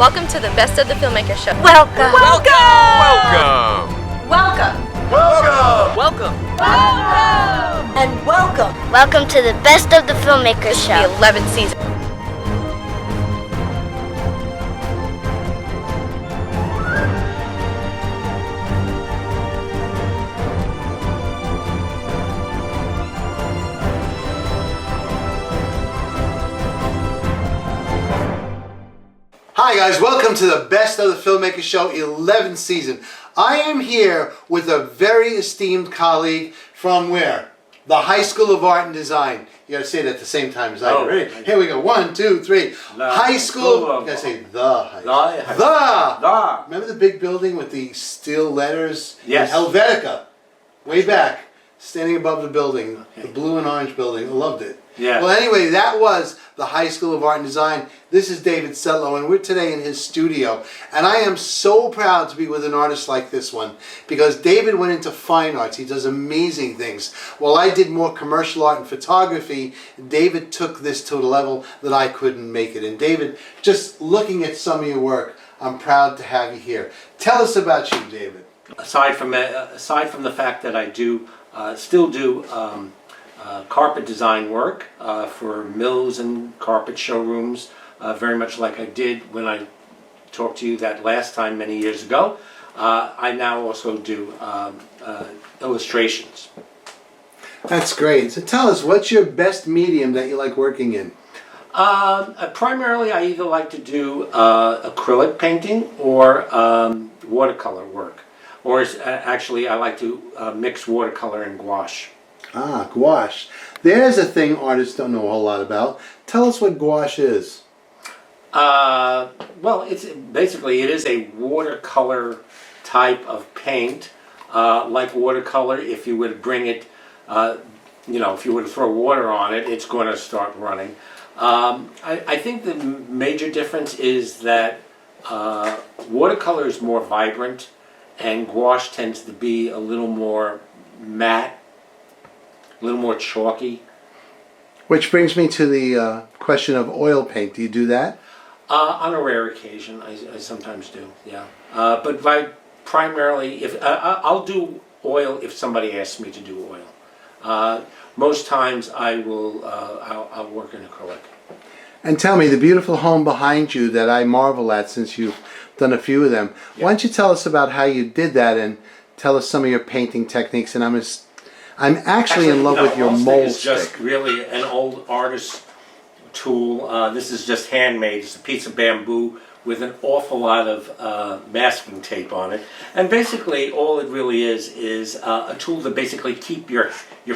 Welcome to the Best of the Filmmakers Show. Welcome. Welcome. Welcome. Welcome. Welcome. Welcome. And welcome. Welcome to the Best of the Filmmakers Show. The 11th season. Hi guys, welcome to the Best of the Filmmakers Show 11th season. I am here with a very esteemed colleague from where? The High School of Art and Design. You gotta say it at the same time as I do. Ready? Here we go. 1, 2, 3. High School of... You gotta say the High School. The! Remember the big building with the steel letters? Yes. Helvetica. Way back. Standing above the building. The blue and orange building. I loved it. Yeah. Well, anyway, that was the High School of Art and Design. This is David Setlow, and we're today in his studio. And I am so proud to be with an artist like this one, because David went into fine arts. He does amazing things. While I did more commercial art and photography, David took this to a level that I couldn't make it. And David, just looking at some of your work, I'm proud to have you here. Tell us about you, David. Aside from the fact that I still do carpet design work for mills and carpet showrooms, very much like I did when I talked to you that last time many years ago. I now also do illustrations. That's great. So tell us, what's your best medium that you like working in? Primarily, I either like to do acrylic painting or watercolor work. Or actually, I like to mix watercolor and gouache. Ah, gouache. There's a thing artists don't know a whole lot about. Tell us what gouache is. Well, it is a watercolor type of paint. Like watercolor, if you were to bring it, if you were to throw water on it, it's going to start running. I think the major difference is that watercolor is more vibrant, and gouache tends to be a little more matte, a little more chalky. Which brings me to the question of oil paint. Do you do that? On a rare occasion, I sometimes do, yeah. But primarily, I'll do oil if somebody asks me to do oil. Most times I'll work in acrylic. And tell me, the beautiful home behind you that I marvel at, since you've done a few of them, yeah. Why don't you tell us about how you did that and tell us some of your painting techniques? And I'm actually in love with your mold stick. It's just really an old artist tool. This is just handmade. It's a piece of bamboo with an awful lot of masking tape on it. And basically all it really is a tool to basically keep your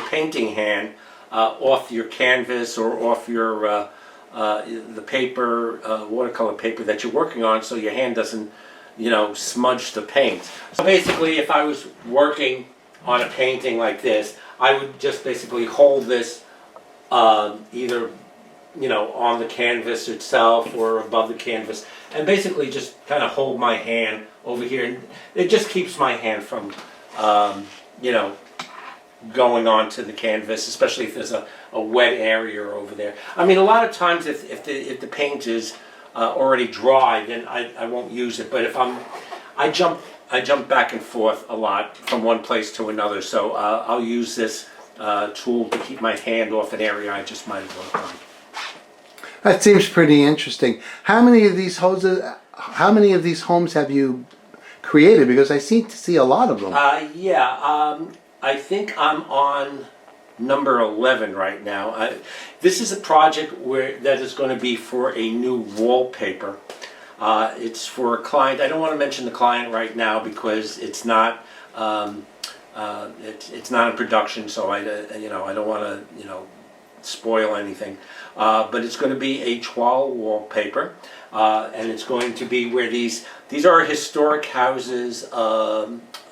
painting hand off your canvas or off your the paper, watercolor paper that you're working on, so your hand doesn't, smudge the paint. So basically, if I was working on a painting like this, I would just basically hold this either, on the canvas itself or above the canvas, and basically just kind of hold my hand over here, and it just keeps my hand from, going onto the canvas, especially if there's a wet area over there. I mean, a lot of times if the paint is already dry, then I won't use it. But if I jump back and forth a lot from one place to another, so I'll use this tool to keep my hand off an area I just might have worked on. That seems pretty interesting. How many of these homes have you created? Because I seem to see a lot of them. I think I'm on number 11 right now. This is a project that is going to be for a new wallpaper. It's for a client. I don't want to mention the client right now because it's not it's not in production, so I don't want to spoil anything. But it's going to be a toile wallpaper, and it's going to be where these are historic houses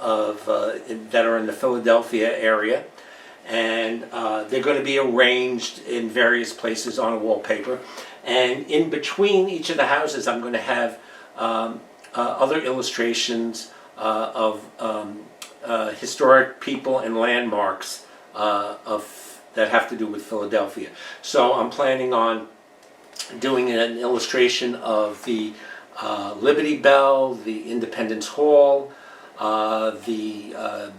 that are in the Philadelphia area, and they're going to be arranged in various places on a wallpaper. And in between each of the houses, I'm going to have other illustrations of historic people and landmarks that have to do with Philadelphia. So I'm planning on doing an illustration of the Liberty Bell, the Independence Hall, the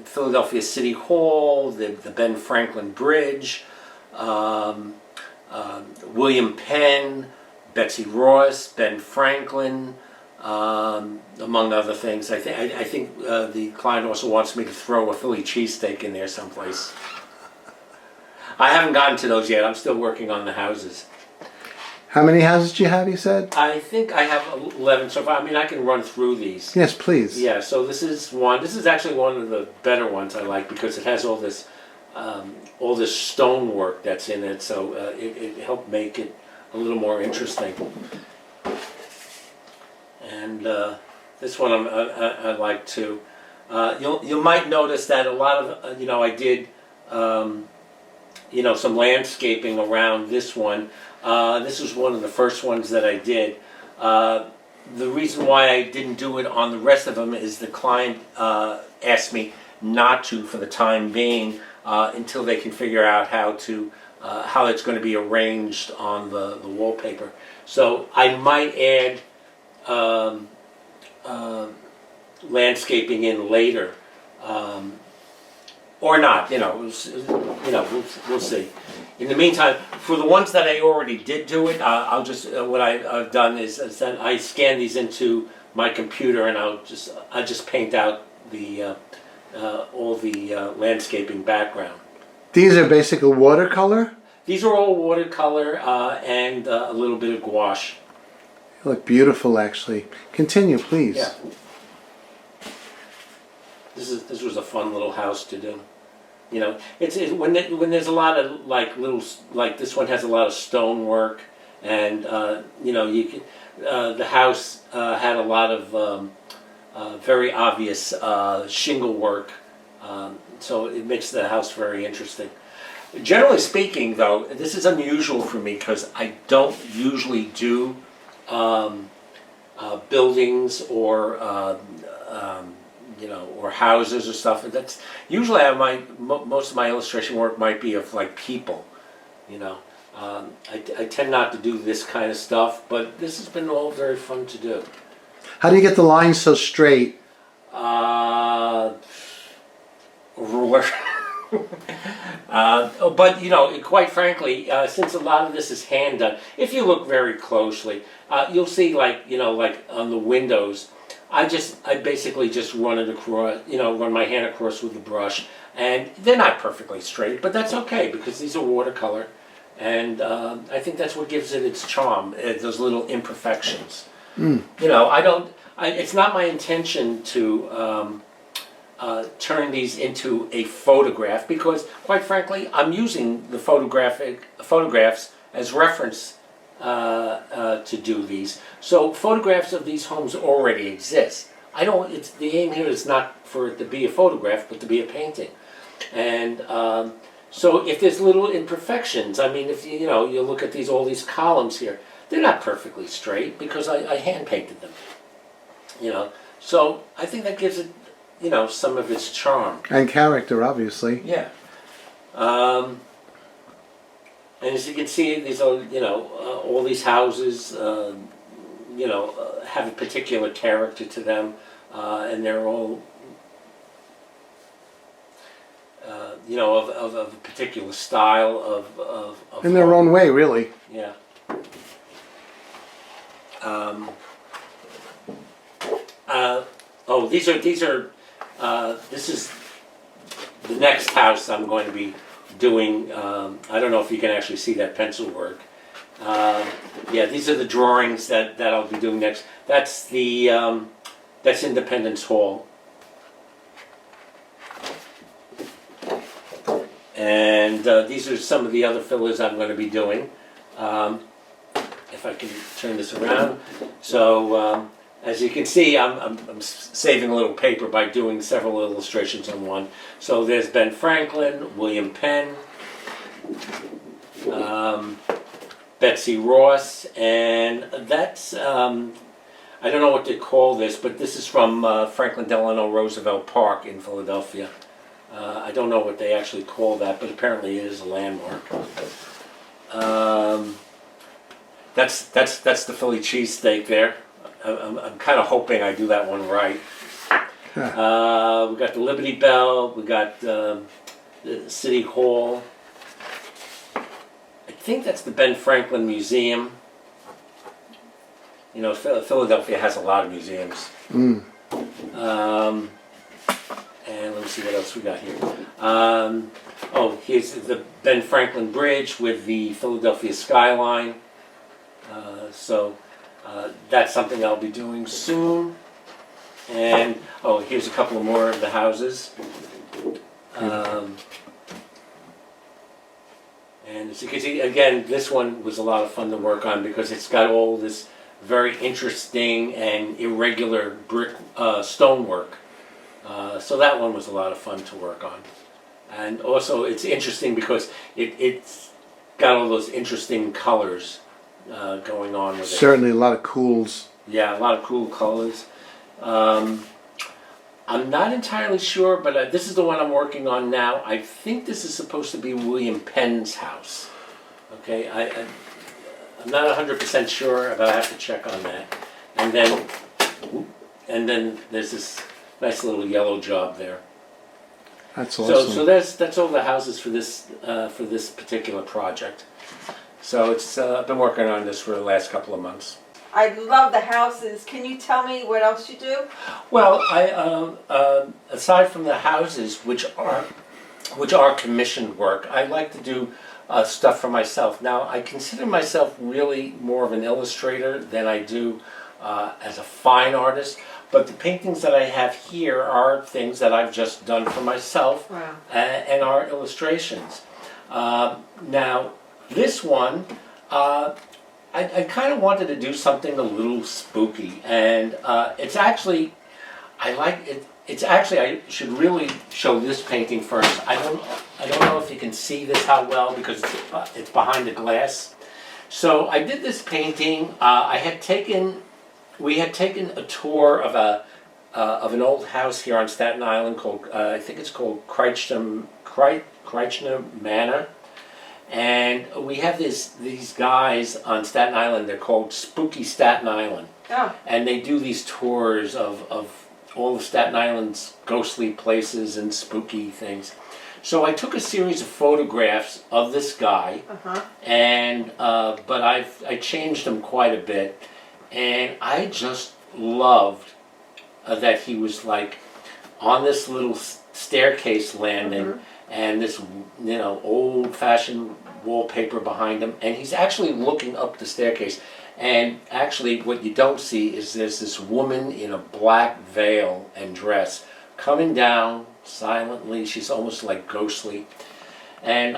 Philadelphia City Hall, the Ben Franklin Bridge, William Penn, Betsy Ross, Ben Franklin, among other things. I think the client also wants me to throw a Philly cheesesteak in there someplace. I haven't gotten to those yet. I'm still working on the houses. How many houses do you have, you said? I think I have 11 so far. I mean, I can run through these. Yes, please. Yeah, so this is one. This is actually one of the better ones I like because it has all this stonework that's in it. So it helped make it a little more interesting. And this one I like too. You might notice that a lot of I did some landscaping around this one. This was one of the first ones that I did. The reason why I didn't do it on the rest of them is the client asked me not to for the time being until they can figure out how it's going to be arranged on the wallpaper. So I might add landscaping in later, or not. We'll see. In the meantime, for the ones that I already did do it, I'll just what I've done is that I scan these into my computer and I just paint out the all the landscaping background. These are basically watercolor? These are all watercolor and a little bit of gouache. They look beautiful, actually. Continue, please. Yeah. This was a fun little house to do. It's when there's a lot of like this one has a lot of stonework, and you can the house had a lot of very obvious shingle work, so it makes the house very interesting. Generally speaking, though, this is unusual for me because I don't usually do buildings or or houses or stuff. That's usually most of my illustration work might be of like people. I tend not to do this kind of stuff, but this has been all very fun to do. How do you get the lines so straight? Ruler. But quite frankly, since a lot of this is hand done, if you look very closely, you'll see like on the windows, I basically just run it across, run my hand across with the brush, and they're not perfectly straight, but that's okay because these are watercolor, and I think that's what gives it its charm, those little imperfections. It's not my intention to turn these into a photograph because, quite frankly, I'm using the photographs as reference to do these. So photographs of these homes already exist. The aim here is not for it to be a photograph, but to be a painting. And so if there's little imperfections, I mean, if you look at all these columns here, they're not perfectly straight because I hand painted them. So I think that gives it, some of its charm. And character, obviously. Yeah. And as you can see, these are, all these houses, have a particular character to them, and they're all, of a particular style of in their own way, really. Yeah. This is the next house I'm going to be doing. I don't know if you can actually see that pencil work. These are the drawings that I'll be doing next. That's that's Independence Hall. And these are some of the other fillers I'm going to be doing. If I can turn this around. So as you can see, I'm saving a little paper by doing several illustrations on one. So there's Ben Franklin, William Penn, Betsy Ross, and that's, I don't know what to call this, but this is from Franklin Delano Roosevelt Park in Philadelphia. I don't know what they actually call that, but apparently it is a landmark. That's the Philly cheesesteak there. I'm kind of hoping I do that one right. We got the Liberty Bell. We got the City Hall. I think that's the Ben Franklin Museum. You know, Philadelphia has a lot of museums. And let me see what else we got here. Here's the Ben Franklin Bridge with the Philadelphia skyline. That's something I'll be doing soon. And, here's a couple more of the houses. And as you can see, again, this one was a lot of fun to work on because it's got all this very interesting and irregular brick stonework. So that one was a lot of fun to work on. And also it's interesting because it's got all those interesting colors going on with it. Certainly a lot of cools. Yeah, a lot of cool colors. I'm not entirely sure, but this is the one I'm working on now. I think this is supposed to be William Penn's house. Okay, I'm not 100% sure, but I have to check on that. And then there's this nice little yellow job there. That's awesome. So that's all the houses for this particular project. So it's I've been working on this for the last couple of months. I love the houses. Can you tell me what else you do? Well, I aside from the houses, which are commissioned work, I like to do stuff for myself. Now, I consider myself really more of an illustrator than I do as a fine artist. But the paintings that I have here are things that I've just done for myself. Wow. And are illustrations. Now, this one, I kind of wanted to do something a little spooky, and it's actually, I like it. It's actually, I should really show this painting first. I don't know if you can see this how well because it's behind the glass. So I did this painting. We had taken a tour of an old house here on Staten Island called I think it's called Crichton Manor. And we have these guys on Staten Island, they're called Spooky Staten Island. Oh. And they do these tours of all of Staten Island's ghostly places and spooky things. So I took a series of photographs of this guy, and but I changed them quite a bit. And I just loved that he was like on this little staircase landing, and this old-fashioned wallpaper behind him, and he's actually looking up the staircase. And actually what you don't see is there's this woman in a black veil and dress coming down silently. She's almost like ghostly. And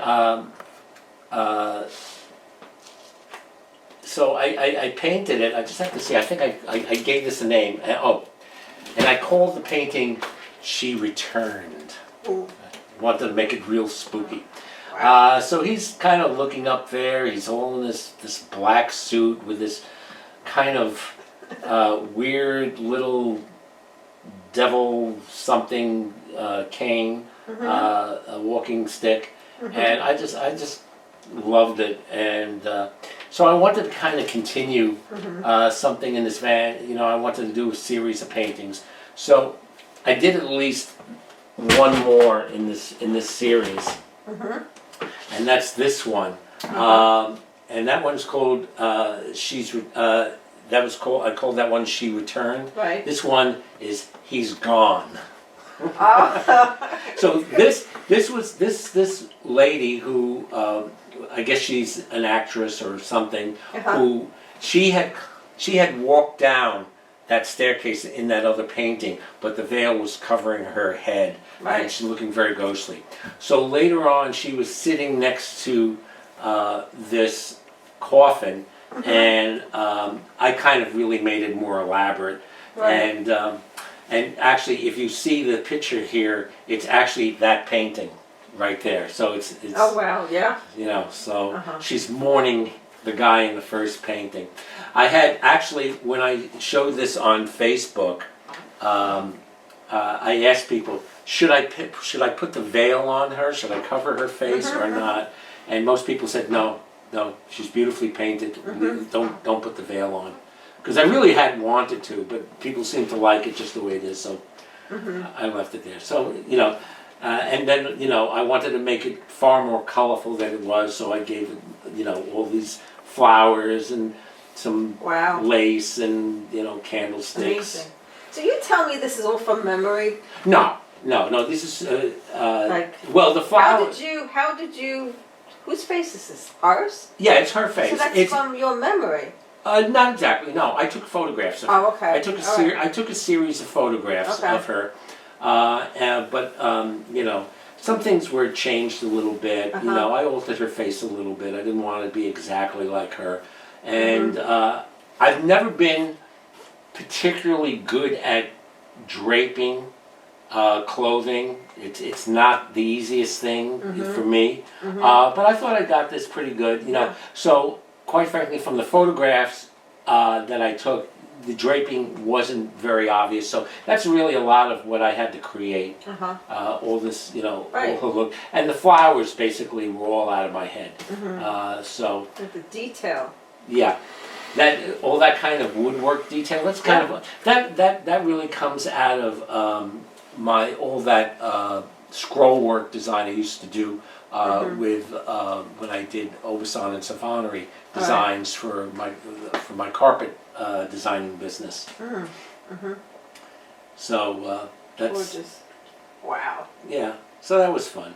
so I painted it. I just have to see, I think I gave this a name. And I called the painting She Returned. Wanted to make it real spooky. So he's kind of looking up there. He's all in this black suit with this kind of weird little devil something cane, a walking stick, and I just loved it. And so I wanted to kind of continue something in this van. I wanted to do a series of paintings. So I did at least one more in this series. And that's this one, and that one's called I called that one She Returned. Right. This one is He's Gone. So this lady who I guess she's an actress or something, who she had walked down that staircase in that other painting, but the veil was covering her head, and she's looking very ghostly. So later on, she was sitting next to this coffin, and I kind of really made it more elaborate. And actually, if you see the picture here, it's actually that painting right there. So it's oh wow, yeah. So she's mourning the guy in the first painting. I had actually, when I showed this on Facebook, I asked people, should I put the veil on her? Should I cover her face or not? And most people said, no, no, she's beautifully painted. Don't put the veil on, because I really hadn't wanted to, but people seem to like it just the way it is, so I left it there. So and then I wanted to make it far more colorful than it was, so I gave it all these flowers and some lace and candlesticks. Amazing. So you tell me this is all from memory? No. This is the flower. How did you? Whose face is this? Ours? Yeah, it's her face. So that's from your memory. Not exactly. No, I took photographs of her. Oh, okay. I took a series of photographs of her, but some things were changed a little bit. I altered her face a little bit. I didn't want to be exactly like her, and I've never been particularly good at draping clothing. It's not the easiest thing for me, but I thought I got this pretty good. So quite frankly, from the photographs that I took, the draping wasn't very obvious. So that's really a lot of what I had to create. All this, all her look, and the flowers basically were all out of my head. So with the detail. Yeah. All that kind of woodwork detail. That's kind of that really comes out of all that scroll work design I used to do with when I did Obasan and Savonnery designs for my carpet designing business. So that's gorgeous. Wow. Yeah. So that was fun.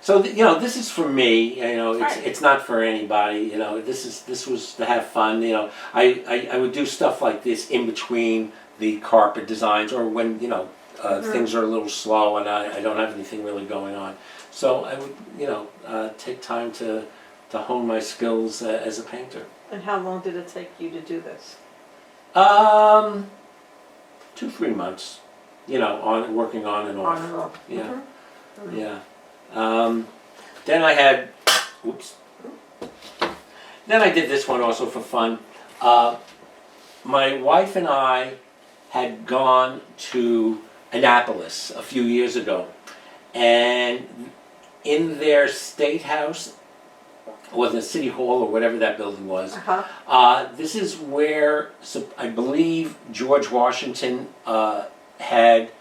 So this is for me. It's not for anybody. This was to have fun. I would do stuff like this in between the carpet designs, or when things are a little slow and I don't have anything really going on. So I would take time to hone my skills as a painter. And how long did it take you to do this? 2-3 months. Working on and off. On and off. Yeah. Yeah. Then I had, Then I did this one also for fun. My wife and I had gone to Annapolis a few years ago, and in their state house, or the city hall, or whatever that building was, this is where I believe George Washington had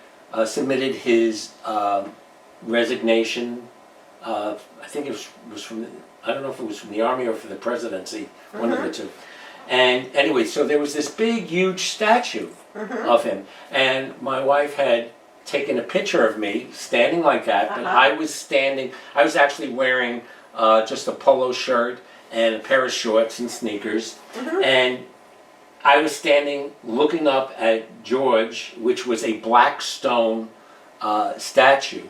submitted his resignation. I think it was from, I don't know if it was from the army or from the presidency, one of the two. And anyway, so there was this big, huge statue of him, and my wife had taken a picture of me standing like that, but I was actually wearing just a polo shirt and a pair of shorts and sneakers, and I was standing looking up at George, which was a black stone statue.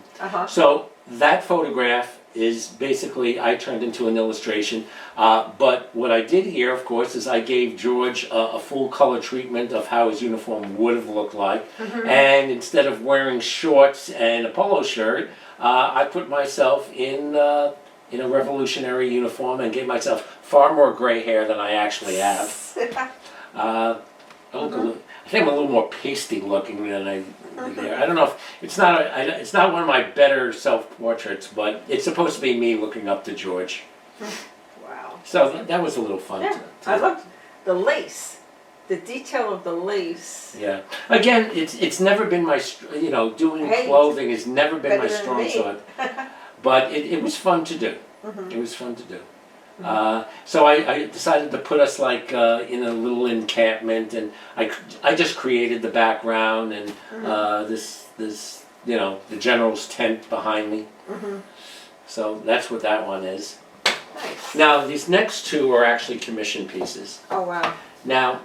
So that photograph is basically, I turned into an illustration, but what I did here, of course, is I gave George a full color treatment of how his uniform would have looked like, and instead of wearing shorts and a polo shirt, I put myself in a revolutionary uniform and gave myself far more gray hair than I actually have. I think I'm a little more pasty looking than I there. I don't know if it's not one of my better self-portraits, but it's supposed to be me looking up to George. Wow. So that was a little fun. Yeah, I love the lace, the detail of the lace. Yeah. Again, it's never been my doing clothing has never been my strong suit, but it was fun to do. It was fun to do. So I decided to put us like in a little encampment, and I just created the background and this the general's tent behind me. So that's what that one is. Nice. Now these next two are actually commission pieces. Oh wow. Now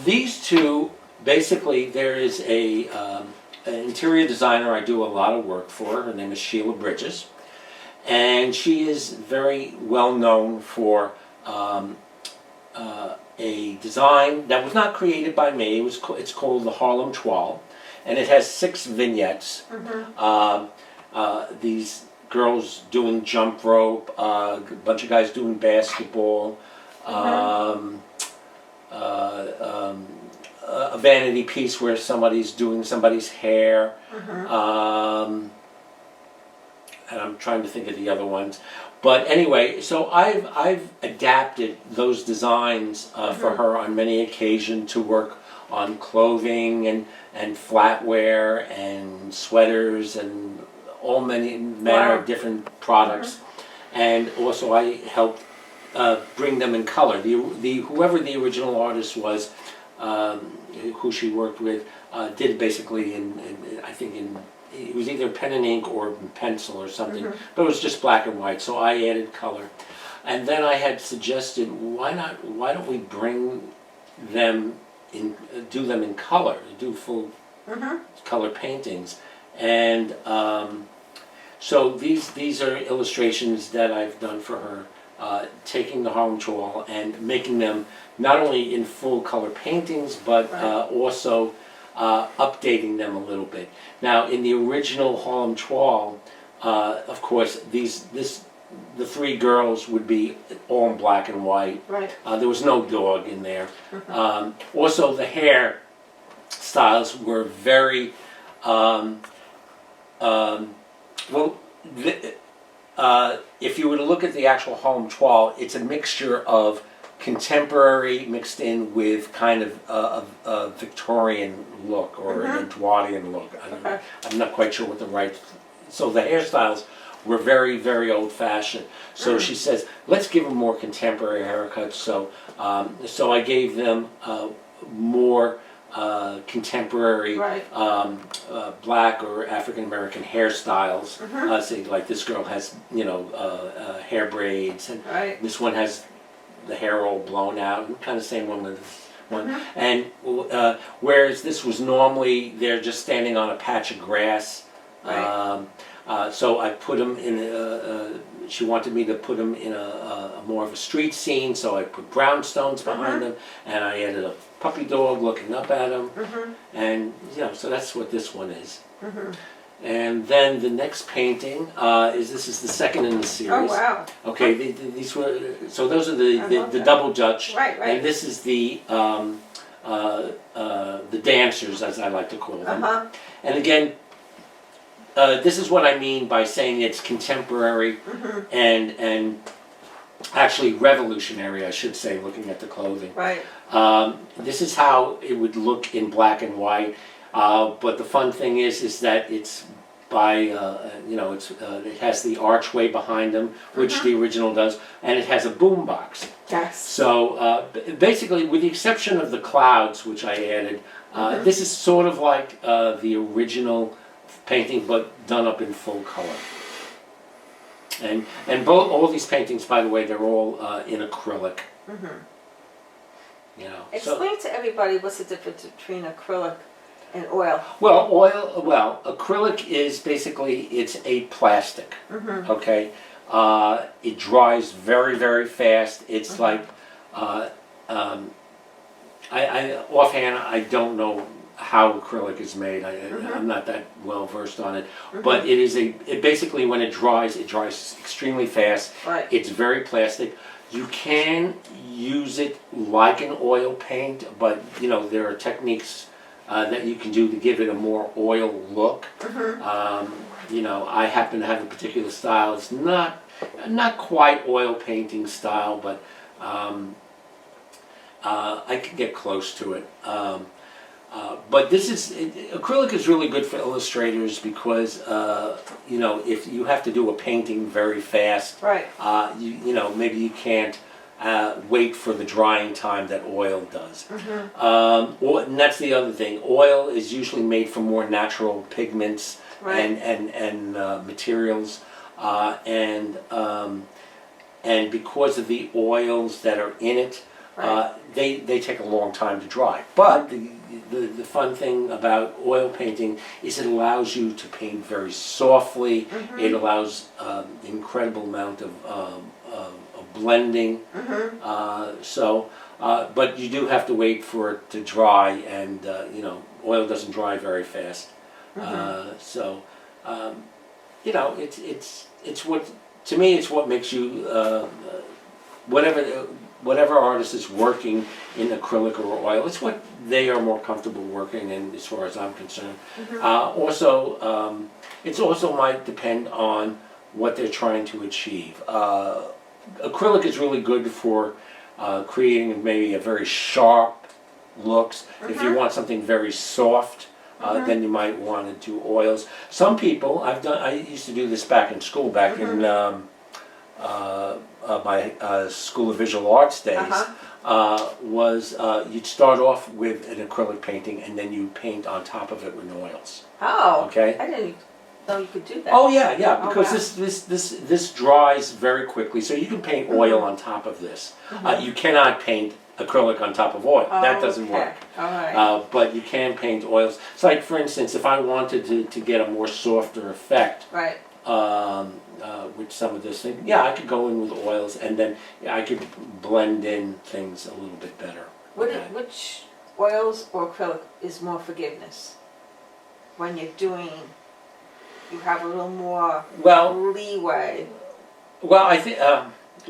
these two, basically there is an interior designer I do a lot of work for. Her name is Sheila Bridges. And she is very well known for a design that was not created by me. It's called the Harlem Toile, and it has 6 vignettes. These girls doing jump rope, a bunch of guys doing basketball, a vanity piece where somebody's doing somebody's hair. And I'm trying to think of the other ones, But anyway, so I've adapted those designs for her on many occasions to work on clothing and flatware and sweaters and all manner of different products. And also I helped bring them in color. Whoever the original artist was, who she worked with, did basically I think it was either pen and ink or pencil or something, but it was just black and white, so I added color. And then I had suggested, why don't we bring them do them in color, do full color paintings. And so these are illustrations that I've done for her, taking the Harlem Trawl and making them not only in full color paintings, but also updating them a little bit. Now, in the original Harlem Trawl, of course, the three girls would be all in black and white. Right. There was no dog in there. Also, the hair styles were very if you were to look at the actual Harlem Trawl, it's a mixture of contemporary mixed in with kind of a Victorian look or an Edwardian look. I'm not quite sure what the right. So the hairstyles were very, very old-fashioned. So she says, let's give them more contemporary haircuts. So so I gave them more contemporary black or African American hairstyles. Say like this girl has hair braids, and this one has the hair all blown out, and kind of same one with this one. And whereas this was normally they're just standing on a patch of grass. So I put them in she wanted me to put them in a more of a street scene, so I put brownstones behind them, and I added a puppy dog looking up at them, and so that's what this one is. And then the next painting this is the second in the series. Oh wow! Okay, these were those are the double Dutch, and this is the dancers, as I like to call them. And again, this is what I mean by saying it's contemporary and actually revolutionary, I should say, looking at the clothing. This is how it would look in black and white. But the fun thing is that it's by it has the archway behind them, which the original does, and it has a boom box. Yes. So basically, with the exception of the clouds, which I added, this is sort of like the original painting, but done up in full color. And all these paintings, by the way, they're all in acrylic. Explain to everybody what's the difference between acrylic and oil. Well, acrylic is basically, it's a plastic, okay? It dries very, very fast. It's like, offhand, I don't know how acrylic is made. I'm not that well versed on it, but it basically, when it dries extremely fast. It's very plastic. You can use it like an oil paint, but there are techniques that you can do to give it a more oil look. I happen to have a particular style. It's not quite oil painting style, but I can get close to it. But acrylic is really good for illustrators because if you have to do a painting very fast, maybe you can't wait for the drying time that oil does. And that's the other thing. Oil is usually made from more natural pigments and materials, and because of the oils that are in it, they take a long time to dry. But the fun thing about oil painting is it allows you to paint very softly. It allows incredible amount of blending. But you do have to wait for it to dry, and oil doesn't dry very fast. It's what, to me, it's what makes you whatever artist is working in acrylic or oil, it's what they are more comfortable working in, as far as I'm concerned. It also might depend on what they're trying to achieve. Acrylic is really good for creating maybe a very sharp looks. If you want something very soft, then you might want to do oils. Some people, I used to do this back in school, back in my School of Visual Arts days, you'd start off with an acrylic painting and then you paint on top of it with oils. Oh, Okay. I didn't know you could do that. Oh yeah, yeah, because wow. this dries very quickly, so you can paint oil on top of this. You cannot paint acrylic on top of oil. That doesn't work. All right. But you can paint oils. It's like, for instance, if I wanted to get a more softer effect, Right. with some of this thing, yeah, I could go in with oils, and then I could blend in things a little bit better. Which oils or acrylic is more forgiveness? When you're doing, you have a little more leeway. Well, I think.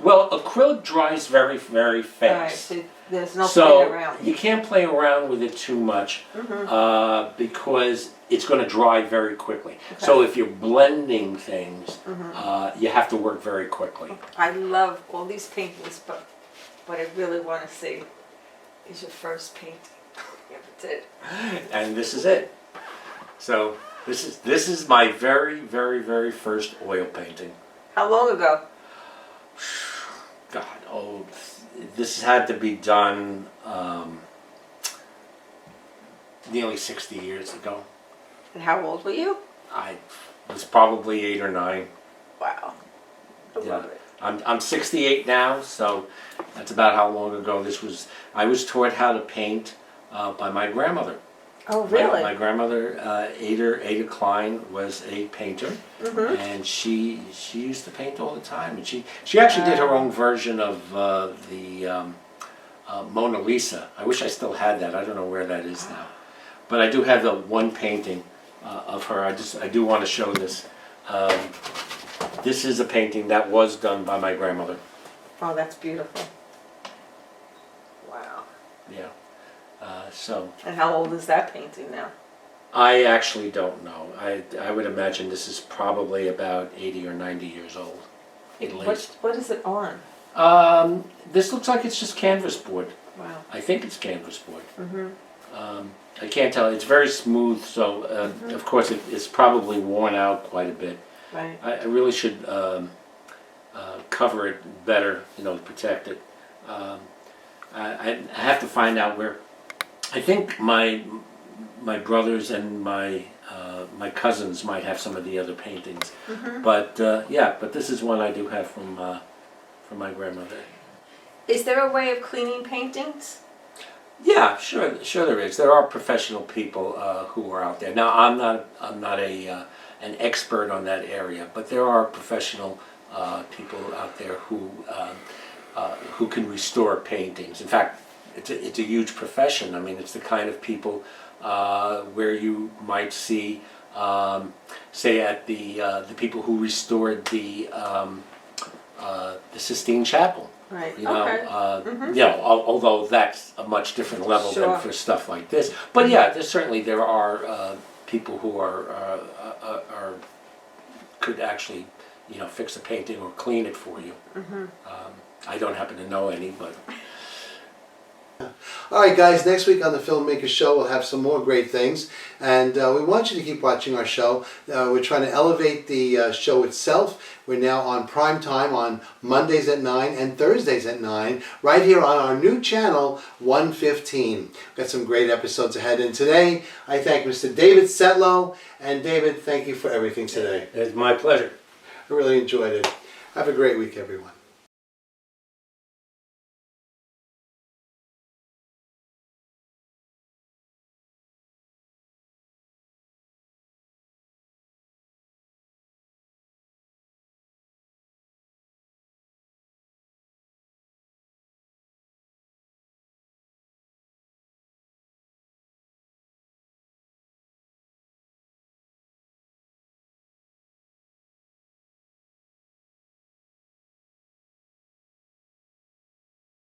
Well, acrylic dries very, very fast. Right, so there's no So play around. you can't play around with it too much because it's going to dry very quickly. Okay. So if you're blending things, you have to work very quickly. I love all these paintings, but what I really want to see is your first painting you ever did. And this is it. So this is my very, very, very first oil painting. How long ago? God, this had to be done nearly 60 years ago. And how old were you? I was probably 8 or 9. Wow. I Yeah. love it. I'm 68 now, so that's about how long ago this was. I was taught how to paint by my grandmother. Oh, really? My grandmother, Ada Klein, was a painter, and she used to paint all the time. And she actually did her own version of the Mona Lisa. I wish I still had that. I don't know where that is now, but I do have the one painting of her. I do want to show this. This is a painting that was done by my grandmother. Oh, that's beautiful. Wow. Yeah. So And how old is that painting now? I actually don't know. I would imagine this is probably about 80 or 90 years old, at least. What is it on? This looks like it's just canvas board. Wow. I think it's canvas board. I can't tell. It's very smooth, so of course it's probably worn out quite a bit. Right. I really should cover it better, to protect it. I have to find out where. I think my brothers and my cousins might have some of the other paintings, but but this is one I do have from my grandmother. Is there a way of cleaning paintings? Yeah, sure there is. There are professional people who are out there. Now I'm not an expert on that area, but there are professional people out there who can restore paintings. In fact, it's a huge profession. I mean, it's the kind of people where you might see, say, at the people who restored the Sistine Chapel. Right. Although that's a much different level than for stuff like this. But yeah, there are people who are could actually, fix a painting or clean it for you. I don't happen to know any, but. All right, guys, next week on the Filmmakers Show, we'll have some more great things. And we want you to keep watching our show. We're trying to elevate the show itself. We're now on prime time on Mondays at 9 and Thursdays at 9, right here on our new channel, 115. Got some great episodes ahead. And today, I thank Mr. David Setlow. And David, thank you for everything today. It's my pleasure. I really enjoyed it. Have a great week, everyone.